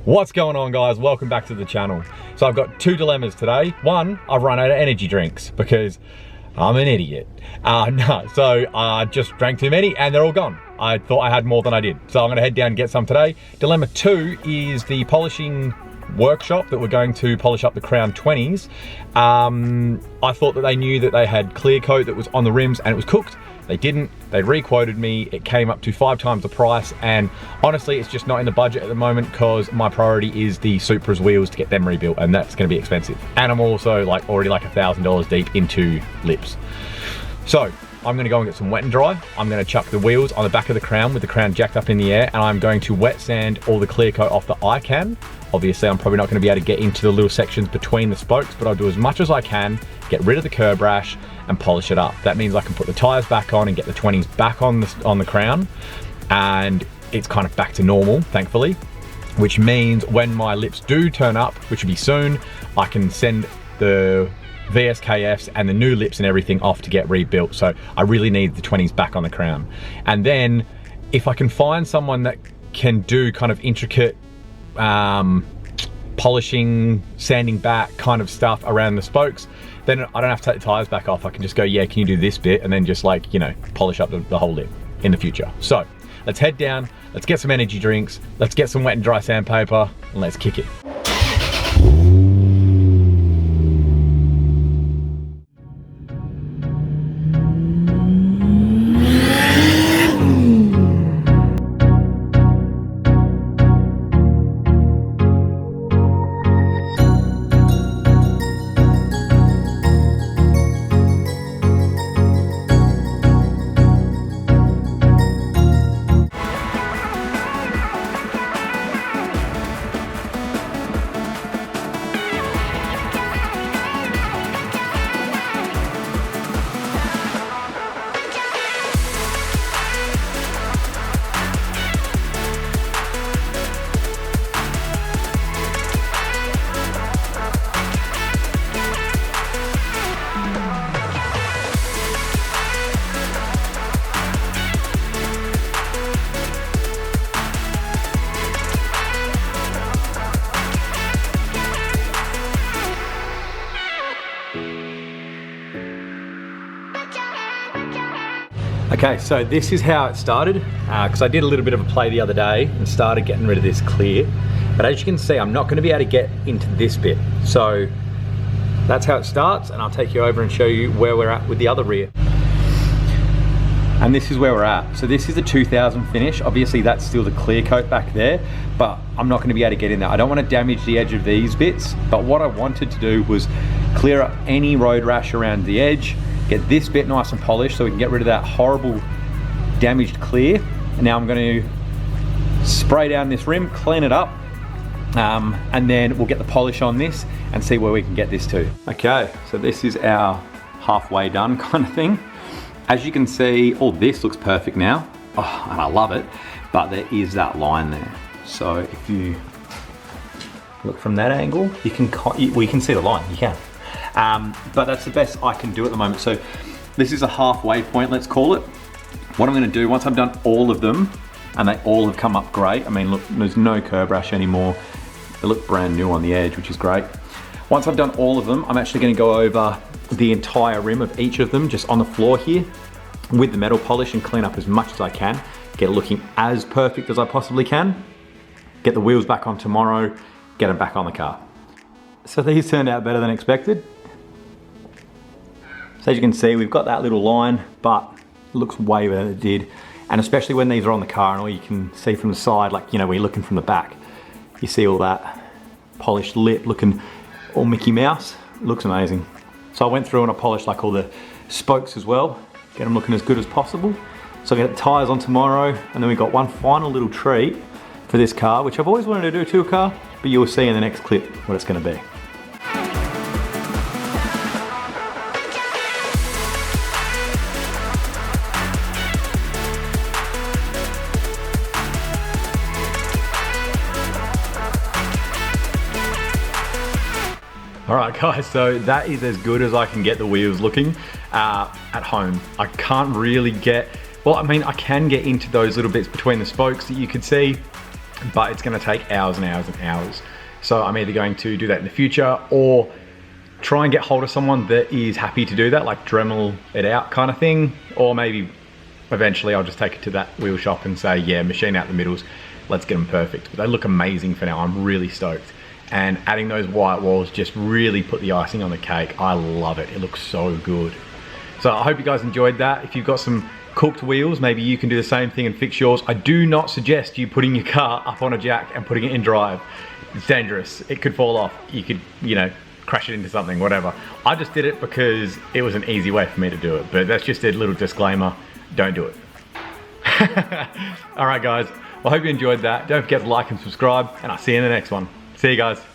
What's going on, guys? Welcome back to the channel. So I've got two dilemmas today. One, I've run out of energy drinks because I'm an idiot. So I just drank too many and they're all gone. I thought I had more than I did. So I'm gonna head down and get some today. Dilemma two is the polishing workshop that we're going to polish up the Crown 20s. I thought that they knew that they had clear coat that was on the rims and it was cooked. They didn't. They re-quoted me. It came up to 5 times the price, and honestly it's just not in the budget at the moment because my priority is the Supra's wheels to get them rebuilt, and that's going to be expensive. And I'm also already like $1,000 deep into lips. So I'm going to go and get some wet and dry. I'm going to chuck the wheels on the back of the Crown with the Crown jacked up in the air, and I'm going to wet sand all the clear coat off the eye can. Obviously I'm probably not going to be able to get into the little sections between the spokes, but I'll do as much as I can, get rid of the curb rash and polish it up. That means I can put the tires back on and get the 20s back on the Crown, and it's kind of back to normal, thankfully, which means when my lips do turn up, which will be soon, I can send the VSKFs and the new lips and everything off to get rebuilt. So I really need the 20s back on the Crown. And then if I can find someone that can do kind of intricate polishing, sanding back kind of stuff around the spokes, then I don't have to take the tires back off. I can just go, yeah, can you do this bit? And then just polish up the whole lip in the future. So let's head down, let's get some energy drinks, let's get some wet and dry sandpaper, and let's kick it. Okay, so this is how it started, because I did a little bit of a play the other day and started getting rid of this clear. But as you can see, I'm not going to be able to get into this bit. So that's how it starts, and I'll take you over and show you where we're at with the other rear. And this is where we're at. So this is a 2000 finish. Obviously that's still the clear coat back there, but I'm not going to be able to get in there. I don't want to damage the edge of these bits, but what I wanted to do was clear up any road rash around the edge, get this bit nice and polished so we can get rid of that horrible damaged clear. And now I'm going to spray down this rim, clean it up, and then we'll get the polish on this and see where we can get this to. Okay, so this is our halfway done kind of thing. As you can see, all this looks perfect now. Oh, and I love it, but there is that line there. So if you look from that angle, you can see the line, you can. But that's the best I can do at the moment. So this is a halfway point, let's call it. What I'm gonna do, once I've done all of them, and they all have come up great, I mean, look, there's no curb rash anymore. They look brand new on the edge, which is great. Once I've done all of them, I'm actually gonna go over the entire rim of each of them, just on the floor here, with the metal polish, and clean up as much as I can, get it looking as perfect as I possibly can, get the wheels back on tomorrow, get them back on the car. So these turned out better than expected. So as you can see, we've got that little line, but it looks way better than it did. And especially when these are on the car and all you can see from the side, when you're looking from the back, you see all that polished lip looking all Mickey Mouse. It looks amazing. So I went through and I polished all the spokes as well, get them looking as good as possible. So I get the tires on tomorrow, and then we've got one final little treat for this car, which I've always wanted to do to a car, but you'll see in the next clip what it's gonna be. All right guys, so that is as good as I can get the wheels looking at home. I can't really get, well, I mean, I can get into those little bits between the spokes that you could see, but it's gonna take hours and hours and hours. So I'm either going to do that in the future or try and get hold of someone that is happy to do that, like Dremel it out kind of thing, or maybe eventually I'll just take it to that wheel shop and say, yeah, machine out the middles, let's get them perfect. But they look amazing for now. I'm really stoked. And adding those white walls just really put the icing on the cake. I love it. It looks so good. So I hope you guys enjoyed that. If you've got some cooked wheels, maybe you can do the same thing and fix yours. I do not suggest you putting your car up on a jack and putting it in drive. It's dangerous. It could fall off. You could, you know, crash it into something, whatever. I just did it because it was an easy way for me to do it. But that's just a little disclaimer. Don't do it. All right, guys. Well, I hope you enjoyed that. Don't forget to like and subscribe, and I'll see you in the next one. See you guys.